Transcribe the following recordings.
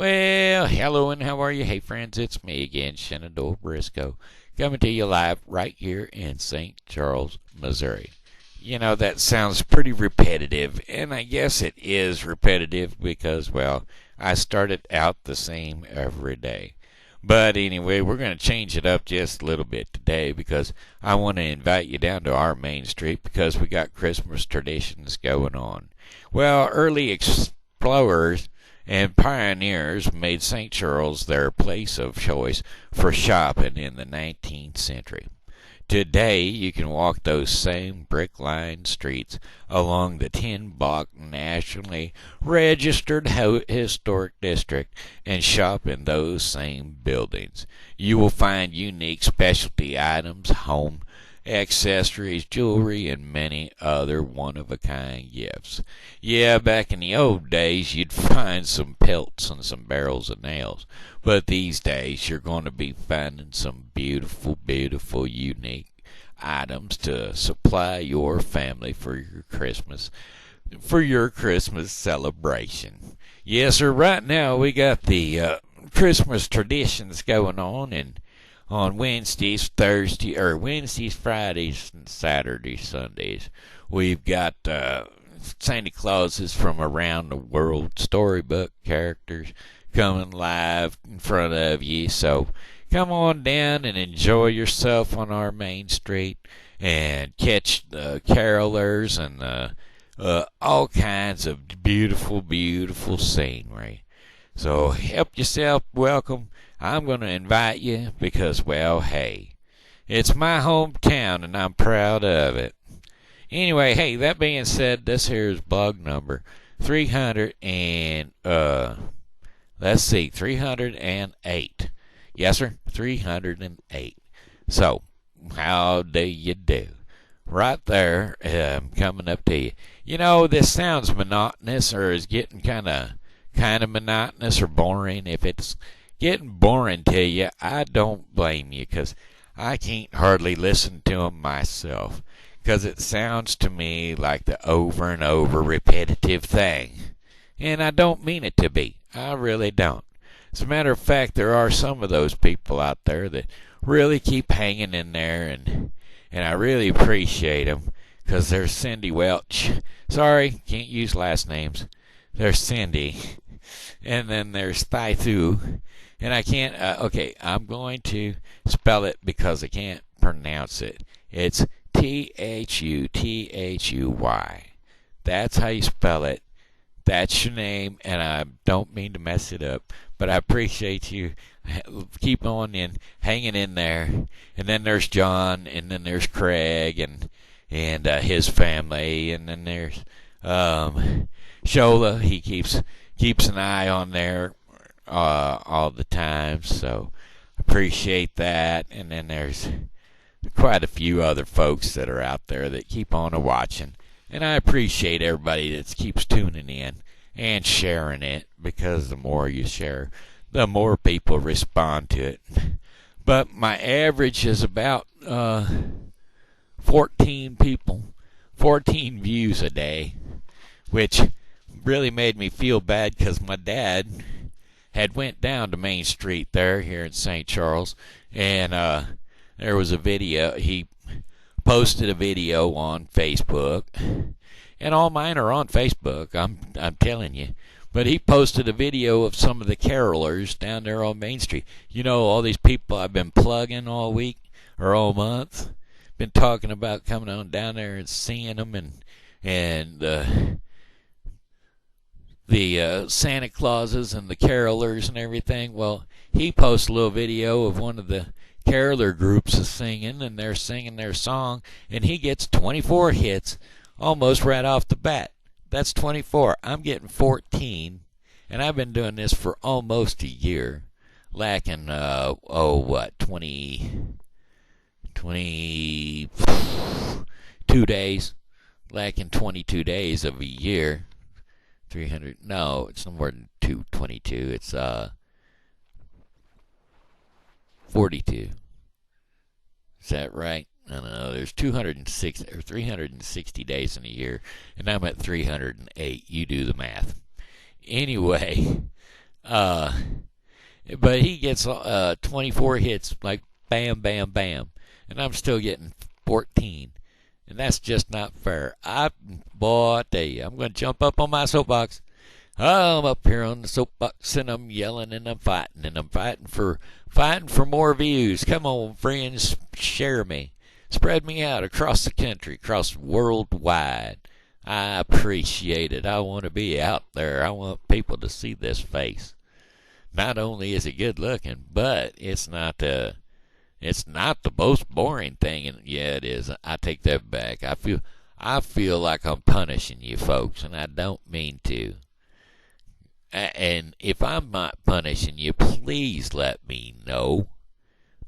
Well, hello and how are you? Hey, friends, it's me again, Shenandoah Briscoe, coming to you live right here in St. Charles, Missouri. You know, that sounds pretty repetitive, and I guess it is repetitive because, well, I started out the same every day. But anyway, we're going to change it up just a little bit today because I want to invite you down to our main street because we got Christmas traditions going on. Well, early explorers and pioneers made St. Charles their place of choice for shopping in the 19th century. Today, you can walk those same brick-lined streets along the 10-block nationally registered historic district and shop in those same buildings. You will find unique specialty items, home accessories, jewelry, and many other one-of-a-kind gifts. Yeah, back in the old days, you'd find some pelts and some barrels of nails. But these days, you're going to be finding some beautiful, beautiful, unique items to supply your family for your Christmas celebration. Yes, sir. Right now, we got the Christmas traditions going on Wednesdays, Fridays, and Saturdays, Sundays. We've got Santa Clauses from around the world, storybook characters coming live in front of you. So come on down and enjoy yourself on our main street and catch the carolers and all kinds of beautiful, beautiful scenery. So help yourself welcome. I'm going to invite you because, well, hey, it's my hometown and I'm proud of it. Anyway, hey, that being said, this here is blog number 300 and, 308. Yes, sir, 308. So, how do you do? Right there, coming up to you. You know, this sounds monotonous or is getting kind of monotonous or boring. If it's getting boring to you, I don't blame you because I can't hardly listen to them myself because it sounds to me like the over and over repetitive thing. And I don't mean it to be. I really don't. As a matter of fact, there are some of those people out there that really keep hanging in there, and I really appreciate them because there's Cindy Welch. Sorry, can't use last names. There's Cindy. And then there's Thaithu. And I can't, okay, I'm going to spell it because I can't pronounce it. It's Thuthui. That's how you spell it. That's your name, and I don't mean to mess it up, but I appreciate you. Keep on hanging in there. And then there's John, and then there's Craig and his family, and then there's Shola. He keeps an eye on there all the time, so appreciate that. And then there's quite a few other folks that are out there that keep on watching. And I appreciate everybody that keeps tuning in and sharing it because the more you share, the more people respond to it. But my average is about 14 views a day, which really made me feel bad because my dad had went down to Main Street here in St. Charles, and there was a video. He posted a video on Facebook, and all mine are on Facebook, I'm telling you. But he posted a video of some of the carolers down there on Main Street. You know, all these people I've been plugging all week or all month. Been talking about coming on down there and seeing them and the Santa Clauses and the carolers and everything. Well, he posted a little video of one of the caroler groups is singing, and they're singing their song, and he gets 24 hits almost right off the bat. That's 24. I'm getting 14, and I've been doing this for almost a year, lacking 22 days, lacking 22 days of a year. 300, no, it's no more than 222. It's 42. Is that right? I don't know. There's 206 or 360 days in a year, and I'm at 308. You do the math. Anyway, Uh, but he gets 24 hits, like bam, bam, bam, and I'm still getting 14, and that's just not fair. Boy, I tell you, I'm going to jump up on my soapbox. I'm up here on the soapbox and I'm yelling and I'm fighting for more views. Come on, friends, share me, spread me out across the country, across worldwide. I appreciate it. I want to be out there. I want people to see this face. Not only is it good looking, but it's not the most boring thing. And yeah, it is. I take that back. I feel like I'm punishing you folks, and I don't mean to. And if I'm not punishing you, please let me know.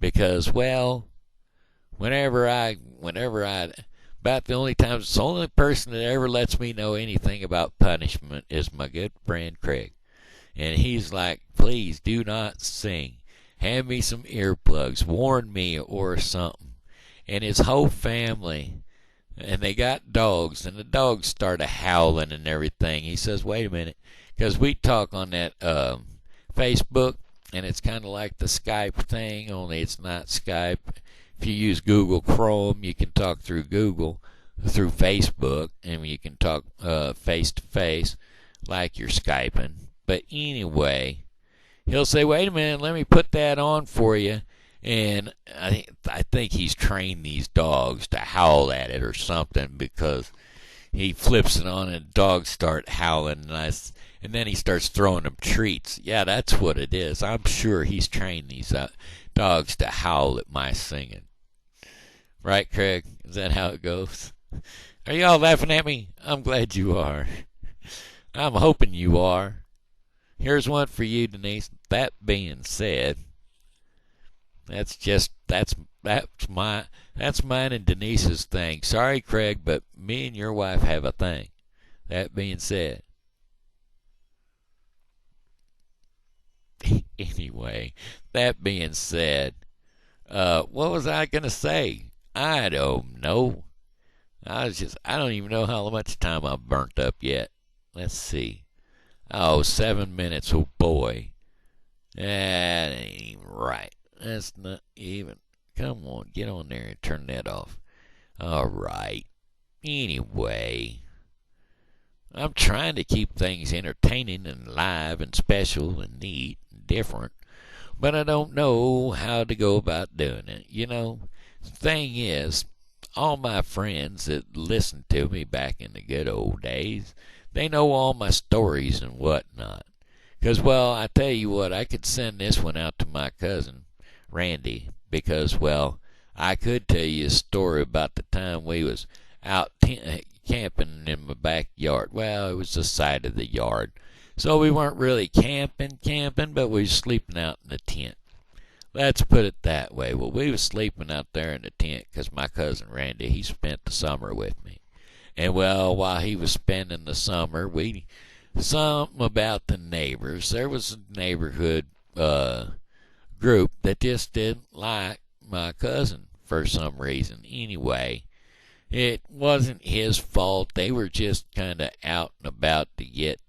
Because, well, about the only time, it's the only person that ever lets me know anything about punishment is my good friend Craig. And he's like, please do not sing. Hand me some earplugs. Warn me or something. And his whole family, and they got dogs, and the dogs started howling and everything. He says, wait a minute. Because we talk on that Facebook, and it's kind of like the Skype thing, only it's not Skype. If you use Google Chrome, you can talk through Facebook, and you can talk face to face like you're Skyping. But anyway, he'll say, wait a minute, let me put that on for you. And I think he's trained these dogs to howl at it or something, because he flips it on and dogs start howling, and then he starts throwing them treats. Yeah, that's what it is. I'm sure he's trained these dogs to howl at my singing. Right, Craig? Is that how it goes? Are you all laughing at me? I'm glad you are. I'm hoping you are. Here's one for you, Denise. That being said, that's mine and Denise's thing. Sorry, Craig, but me and your wife have a thing. That being said. Anyway, that being said, what was I going to say? I don't know. I don't even know how much time I've burnt up yet. Let's see. Oh, 7 minutes. Oh, boy. That ain't even right. That's not even. Come on, get on there and turn that off. All right. Anyway, I'm trying to keep things entertaining and live and special and neat and different, but I don't know how to go about doing it. You know, the thing is, all my friends that listened to me back in the good old days, they know all my stories and whatnot. 'Cause, well, I tell you what, I could send this one out to my cousin, Randy, because, well, I could tell you a story about the time we was out camping in my backyard. Well, it was the side of the yard. So we weren't really camping, but we was sleeping out in the tent. Let's put it that way. Well, we was sleeping out there in the tent because my cousin Randy, he spent the summer with me. And, well, while he was spending the summer, something about the neighbors. There was a neighborhood group that just didn't like my cousin for some reason. Anyway, it wasn't his fault. They were just kind of out and about to get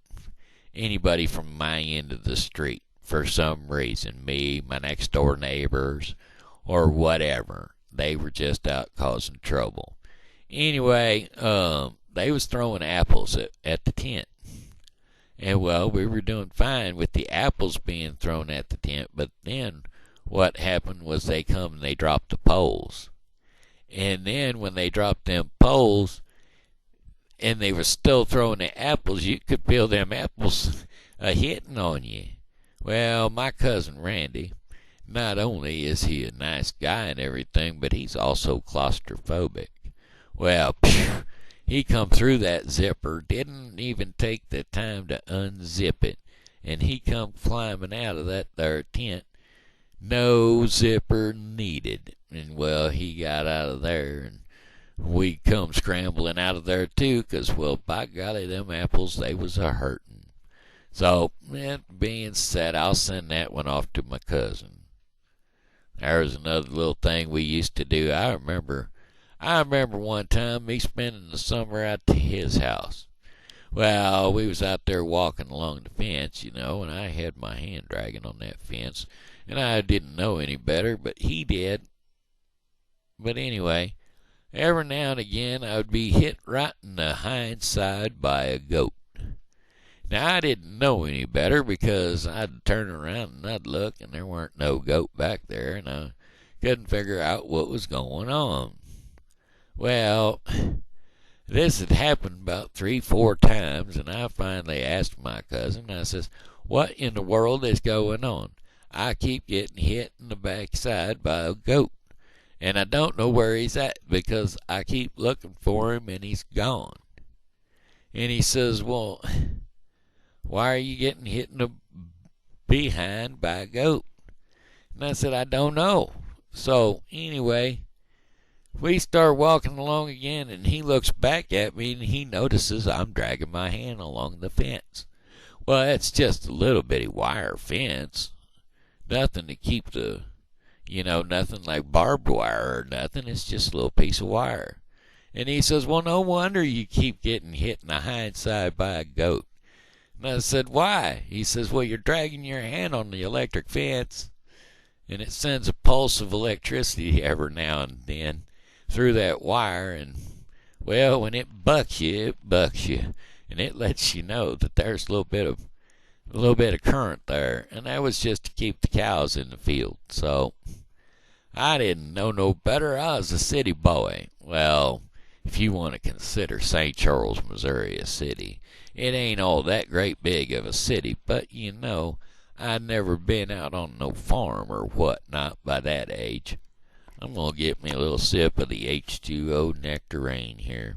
anybody from my end of the street for some reason. Me, my next door neighbors, or whatever. They were just out causing trouble. Anyway, they was throwing apples at the tent. And, well, we were doing fine with the apples being thrown at the tent, but then what happened was they come and they dropped the poles. And then when they dropped them poles and they were still throwing the apples, you could feel them apples hitting on you. Well, my cousin Randy, not only is he a nice guy and everything, but he's also claustrophobic. Well, he come through that zipper, didn't even take the time to unzip it, and he come climbing out of that there tent. No zipper needed. And, well, he got out of there, and we come scrambling out of there too, 'cause, well, by golly, them apples, they was a-hurtin'. So, that being said, I'll send that one off to my cousin. There was another little thing we used to do. I remember one time me spending the summer out to his house. Well, we was out there walking along the fence, and I had my hand dragging on that fence, and I didn't know any better, but he did. But anyway, every now and again I would be hit right in the hind side by a goat. Now, I didn't know any better because I'd turn around and I'd look, and there weren't no goat back there, and I couldn't figure out what was going on. Well, this had happened about 3, 4 times, and I finally asked my cousin, I says, "What in the world is going on? I keep getting hit in the backside by a goat, and I don't know where he's at because I keep looking for him and he's gone." And he says, "Well, why are you getting hit in the behind by a goat?" And I said, "I don't know." So anyway, we start walking along again, and he looks back at me, and he notices I'm dragging my hand along the fence. Well, it's just a little bitty wire fence. Nothing to keep nothing like barbed wire or nothing. It's just a little piece of wire. And he says, "Well, no wonder you keep getting hit in the hind side by a goat." And I said, "Why?" He says, "Well, you're dragging your hand on the electric fence, and it sends a pulse of electricity every now and then through that wire, and, well, when it bucks you, and it lets you know that there's a little bit of current there, and that was just to keep the cows in the field." So I didn't know no better. I was a city boy. Well, if you want to consider St. Charles, Missouri a city, it ain't all that great big of a city, but I'd never been out on no farm or whatnot by that age. I'm going to get me a little sip of the H2O nectarine here.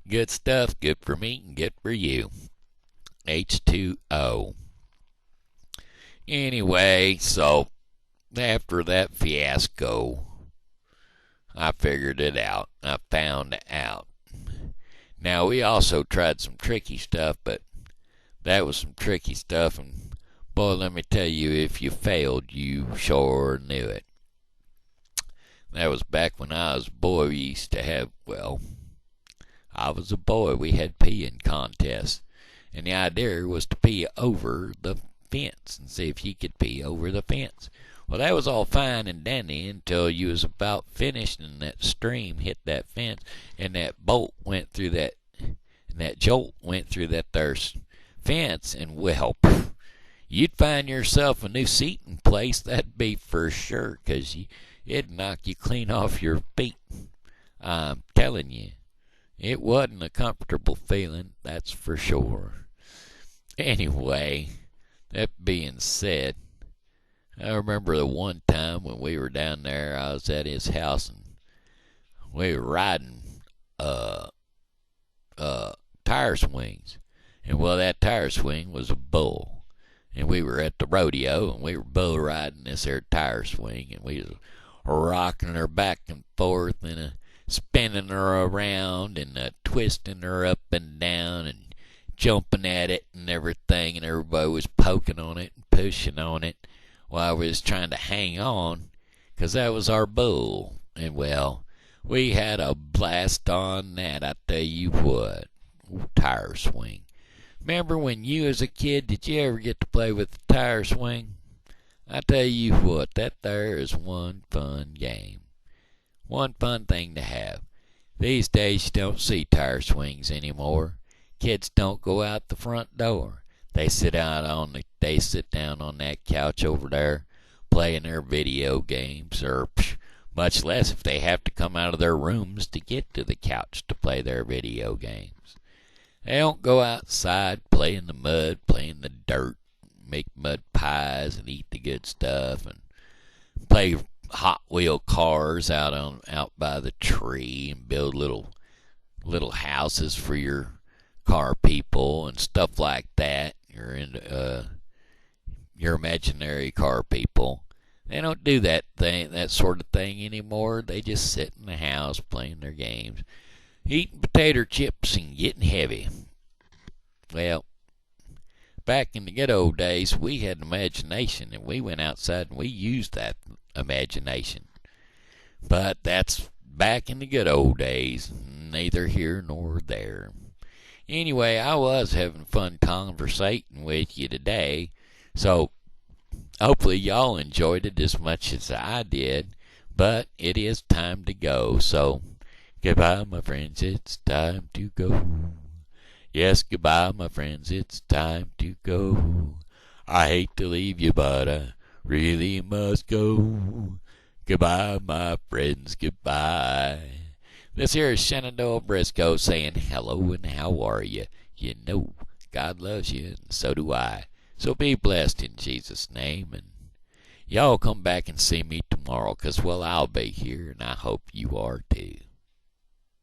Good stuff, good for me and good for you. H2O. Anyway, so after that fiasco, I figured it out. I found out. Now, we also tried some tricky stuff, but that was some tricky stuff, and boy, let me tell you, if you failed, you sure knew it. That was back when I was a boy. We used to have, I was a boy. We had peeing contests, and the idea was to pee over the fence and see if you could pee over the fence. Well, that was all fine and dandy until you was about finished and that stream hit that fence and that bolt went through that, and that jolt went through that there fence, and, well, you'd find yourself a new seating place, that'd be for sure, 'cause it'd knock you clean off your feet. I'm telling you, it wasn't a comfortable feeling, that's for sure. Anyway, that being said, I remember the one time when we were down there, I was at his house, and we were riding tire swings. And, well, that tire swing was a bull. And we were at the rodeo, and we were bull riding this there tire swing, and we was rocking her back and forth, and spinning her around, and twisting her up and down, and jumping at it and everything, and everybody was poking on it and pushing on it while we was trying to hang on, 'cause that was our bull. And, well, we had a blast on that, I tell you what. Tire swing. Remember when you was a kid, did you ever get to play with the tire swing? I tell you what, that there is one fun game. One fun thing to have. These days you don't see tire swings anymore. Kids don't go out the front door. They sit down on that couch over there playing their video games, or much less if they have to come out of their rooms to get to the couch to play their video games. They don't go outside, play in the mud, play in the dirt, make mud pies and eat the good stuff, and play Hot Wheel cars out by the tree, and build little houses for your car people and stuff like that. Your imaginary car people. They don't do that sort of thing anymore. They just sit in the house playing their games, eating potato chips and getting heavy. Well, back in the good old days, we had imagination, and we went outside and we used that imagination. But that's back in the good old days, neither here nor there. Anyway, I was having fun conversating with you today, so hopefully y'all enjoyed it as much as I did. But it is time to go, so goodbye, my friends, it's time to go. Yes, goodbye, my friends, it's time to go. I hate to leave you, but I really must go. Goodbye, my friends, goodbye. This here is Shenandoah Briscoe saying hello and how are you? You know, God loves you and so do I. So be blessed in Jesus' name, and y'all come back and see me tomorrow, 'cause, well, I'll be here and I hope you are too.